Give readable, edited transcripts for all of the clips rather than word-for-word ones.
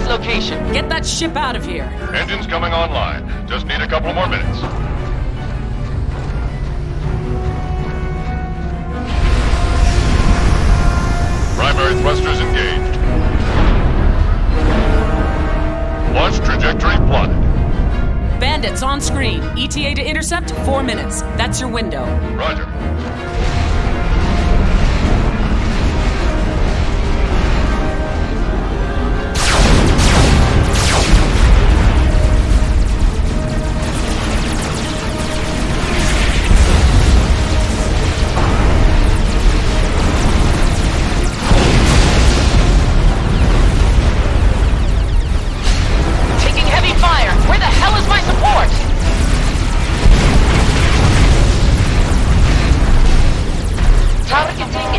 location. Get that ship out of here. Engines coming online. Just need a couple more minutes. Primary thrusters engaged. Launch trajectory plotted. Bandits on screen. ETA to intercept, 4 minutes. That's your window. Roger.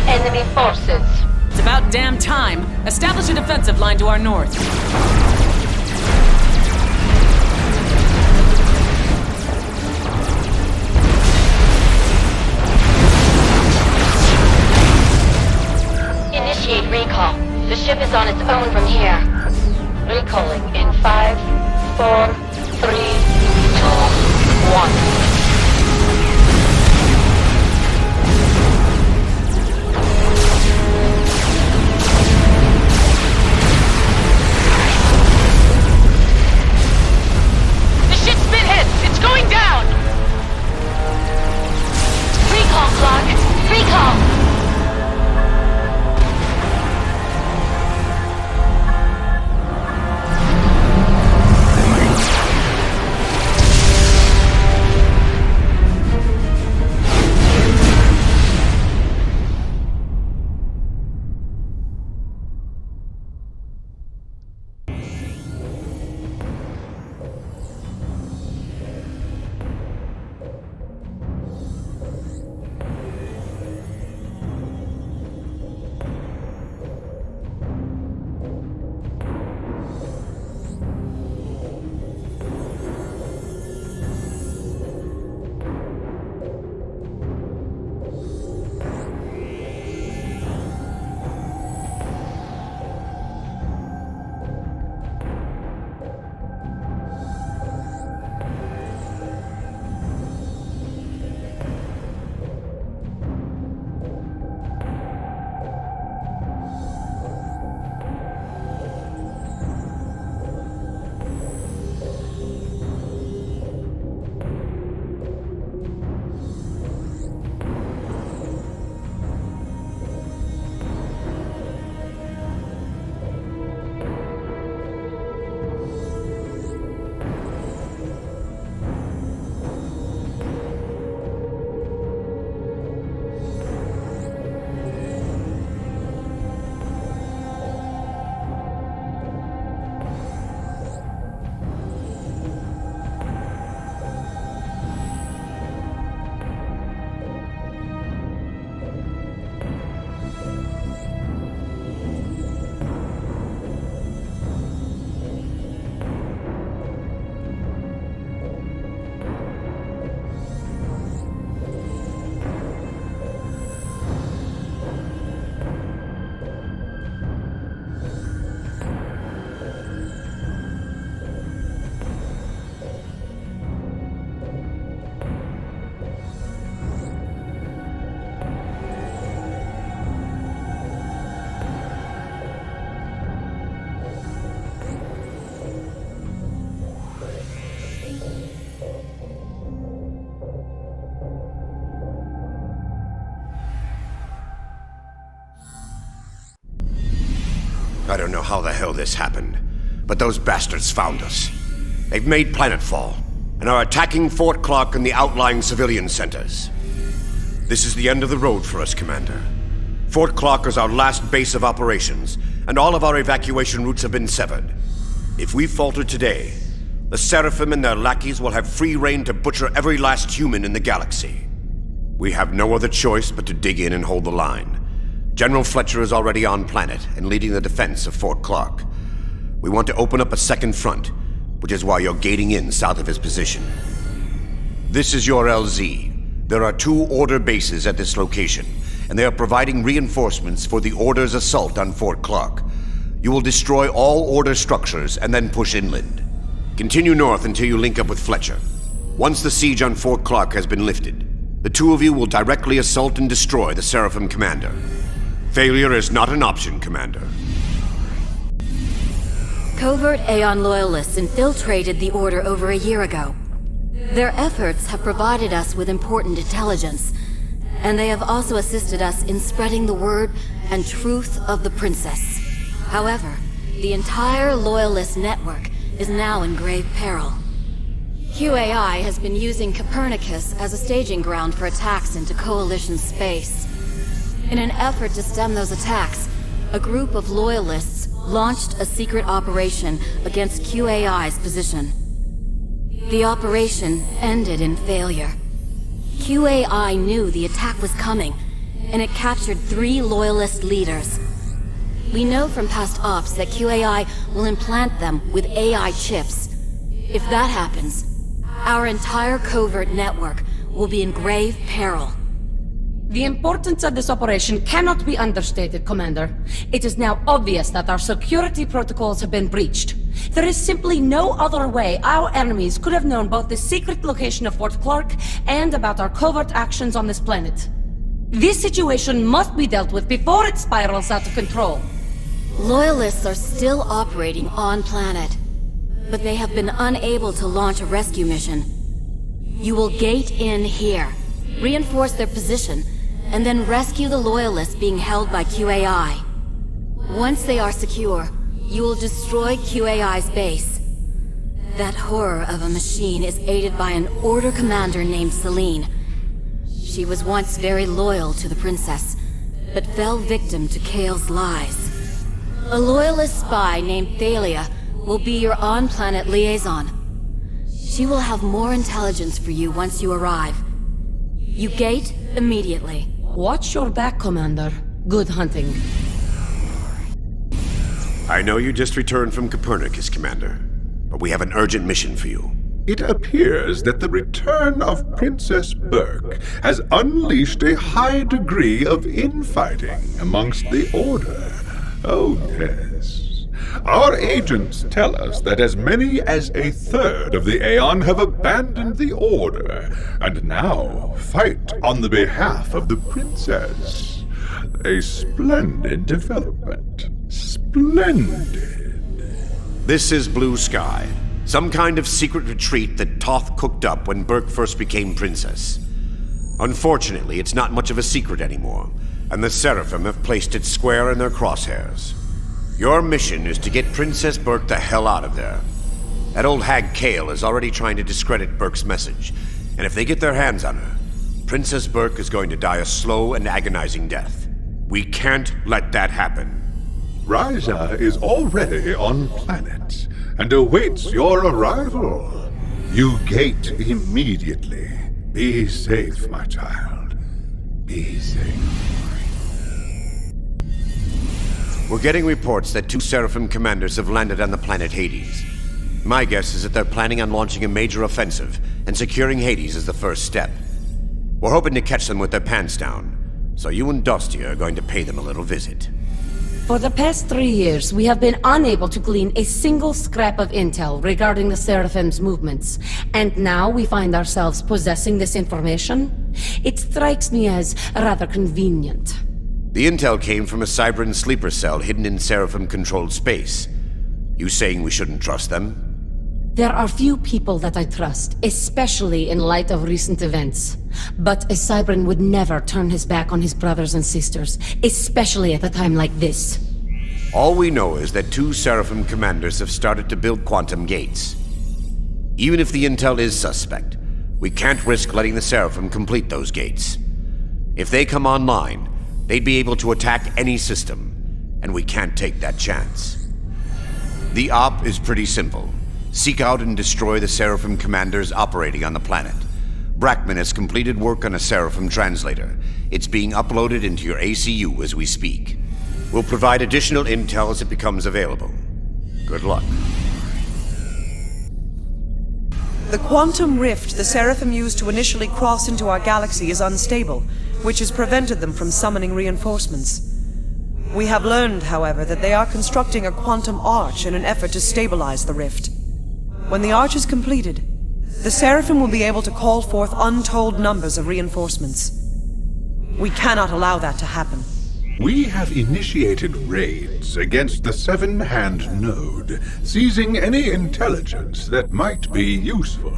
Enemy forces. It's about damn time. Establish a defensive line to our north. Initiate recall. The ship is on its own from here. Recalling in 5, 4, 3, 2, 1. I don't know how the hell this happened, but those bastards found us. They've made planetfall, and are attacking Fort Clark and the outlying civilian centers. This is the end of the road for us, Commander. Fort Clark is our last base of operations, and all of our evacuation routes have been severed. If we falter today, the Seraphim and their lackeys will have free rein to butcher every last human in the galaxy. We have no other choice but to dig in and hold the line. General Fletcher is already on planet and leading the defense of Fort Clark. We want to open up a second front, which is why you're gating in south of his position. This is your LZ. There are 2 Order bases at this location, and they are providing reinforcements for the Order's assault on Fort Clark. You will destroy all Order structures and then push inland. Continue north until you link up with Fletcher. Once the siege on Fort Clark has been lifted, the two of you will directly assault and destroy the Seraphim commander. Failure is not an option, Commander. Covert Aeon loyalists infiltrated the Order over a year ago. Their efforts have provided us with important intelligence, and they have also assisted us in spreading the word and truth of the Princess. However, the entire Loyalist network is now in grave peril. QAI has been using Copernicus as a staging ground for attacks into Coalition space. In an effort to stem those attacks, a group of Loyalists launched a secret operation against QAI's position. The operation ended in failure. QAI knew the attack was coming, and it captured 3 Loyalist leaders. We know from past ops that QAI will implant them with AI chips. If that happens, our entire covert network will be in grave peril. The importance of this operation cannot be understated, Commander. It is now obvious that our security protocols have been breached. There is simply no other way our enemies could have known both the secret location of Fort Clark and about our covert actions on this planet. This situation must be dealt with before it spirals out of control. Loyalists are still operating on planet, but they have been unable to launch a rescue mission. You will gate in here, reinforce their position, and then rescue the Loyalists being held by QAI. Once they are secure, you will destroy QAI's base. That horror of a machine is aided by an Order commander named Celine. She was once very loyal to the Princess, but fell victim to Kale's lies. A Loyalist spy named Thalia will be your on-planet liaison. She will have more intelligence for you once you arrive. You gate immediately. Watch your back, Commander. Good hunting. I know you just returned from Copernicus, Commander, but we have an urgent mission for you. It appears that the return of Princess Burke has unleashed a high degree of infighting amongst the Order. Oh, yes. Our agents tell us that as many as a third of the Aeon have abandoned the Order, and now fight on the behalf of the Princess. A splendid development. Splendid. This is Blue Sky, some kind of secret retreat that Toth cooked up when Burke first became Princess. Unfortunately, it's not much of a secret anymore, and the Seraphim have placed it square in their crosshairs. Your mission is to get Princess Burke the hell out of there. That old hag Kale is already trying to discredit Burke's message, and if they get their hands on her, Princess Burke is going to die a slow and agonizing death. We can't let that happen. Ryza is already on planet and awaits your arrival. You gate immediately. Be safe, my child. Be safe. We're getting reports that 2 Seraphim commanders have landed on the planet Hades. My guess is that they're planning on launching a major offensive, and securing Hades is the first step. We're hoping to catch them with their pants down, so you and Dusty are going to pay them a little visit. For the past 3 years, we have been unable to glean a single scrap of intel regarding the Seraphim's movements. And now we find ourselves possessing this information? It strikes me as rather convenient. The intel came from a Cybran sleeper cell hidden in Seraphim-controlled space. You saying we shouldn't trust them? There are few people that I trust, especially in light of recent events. But a Cybran would never turn his back on his brothers and sisters, especially at a time like this. All we know is that 2 Seraphim commanders have started to build quantum gates. Even if the intel is suspect, we can't risk letting the Seraphim complete those gates. If they come online, they'd be able to attack any system, and we can't take that chance. The op is pretty simple. Seek out and destroy the Seraphim commanders operating on the planet. Brackman has completed work on a Seraphim translator. It's being uploaded into your ACU as we speak. We'll provide additional intel as it becomes available. Good luck. The quantum rift the Seraphim used to initially cross into our galaxy is unstable, which has prevented them from summoning reinforcements. We have learned, however, that they are constructing a quantum arch in an effort to stabilize the rift. When the arch is completed, the Seraphim will be able to call forth untold numbers of reinforcements. We cannot allow that to happen. We have initiated raids against the Seven-Hand Node, seizing any intelligence that might be useful.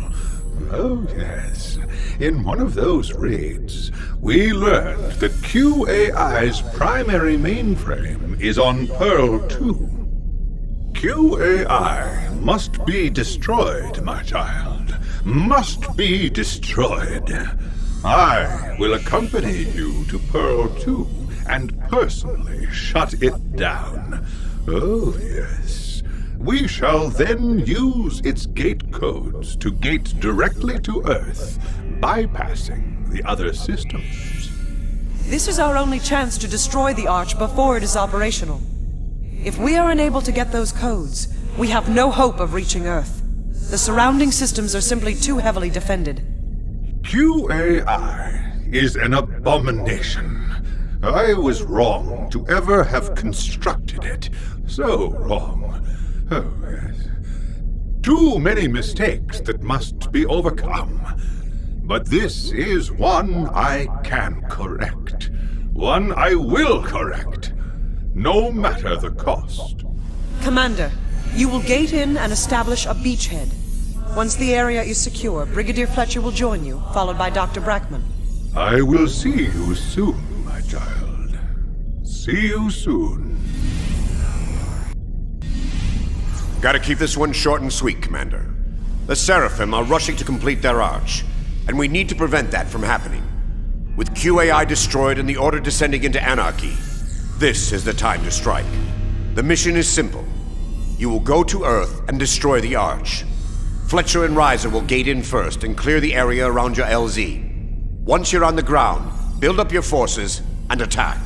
Oh, yes. In one of those raids, we learned that QAI's primary mainframe is on Pearl 2. QAI must be destroyed, my child. Must be destroyed. I will accompany you to Pearl 2 and personally shut it down. Oh, yes. We shall then use its gate codes to gate directly to Earth, bypassing the other systems. This is our only chance to destroy the arch before it is operational. If we are unable to get those codes, we have no hope of reaching Earth. The surrounding systems are simply too heavily defended. QAI is an abomination. I was wrong to ever have constructed it. So wrong. Oh, yes. Too many mistakes that must be overcome. But this is one I can correct. One I will correct. No matter the cost. Commander, you will gate in and establish a beachhead. Once the area is secure, Brigadier Fletcher will join you, followed by Dr. Brackman. I will see you soon, my child. See you soon. Gotta keep this one short and sweet, Commander. The Seraphim are rushing to complete their arch, and we need to prevent that from happening. With QAI destroyed and the Order descending into anarchy, this is the time to strike. The mission is simple. You will go to Earth and destroy the arch. Fletcher and Reiser will gate in first and clear the area around your LZ. Once you're on the ground, build up your forces and attack.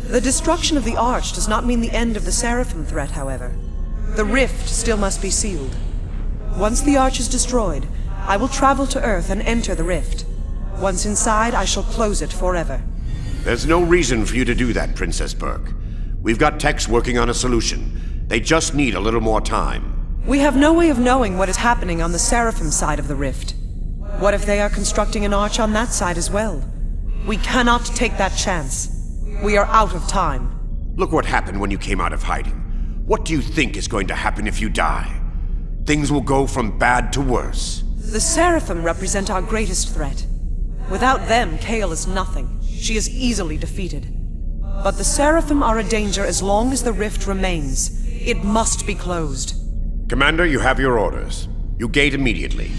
The destruction of the arch does not mean the end of the Seraphim threat, however. The rift still must be sealed. Once the arch is destroyed, I will travel to Earth and enter the rift. Once inside, I shall close it forever. There's no reason for you to do that, Princess Burke. We've got techs working on a solution. They just need a little more time. We have no way of knowing what is happening on the Seraphim side of the rift. What if they are constructing an arch on that side as well? We cannot take that chance. We are out of time. Look what happened when you came out of hiding. What do you think is going to happen if you die? Things will go from bad to worse. The Seraphim represent our greatest threat. Without them, Kael is nothing. She is easily defeated. But the Seraphim are a danger as long as the rift remains. It must be closed. Commander, you have your orders. You gate immediately.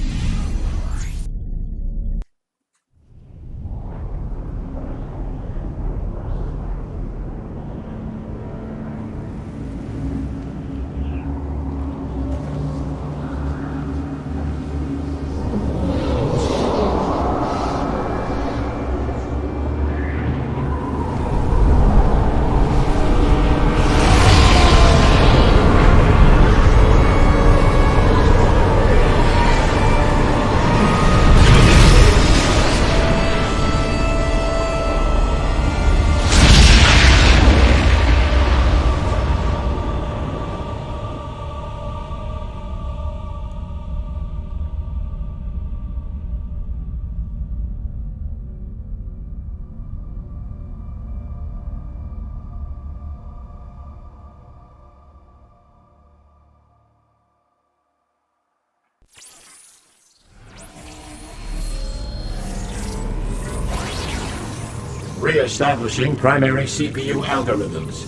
Re-establishing primary CPU algorithms.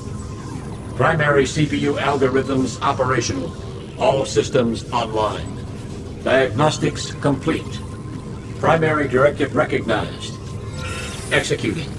Primary CPU algorithms operational. All systems online. Diagnostics complete. Primary directive recognized. Executing.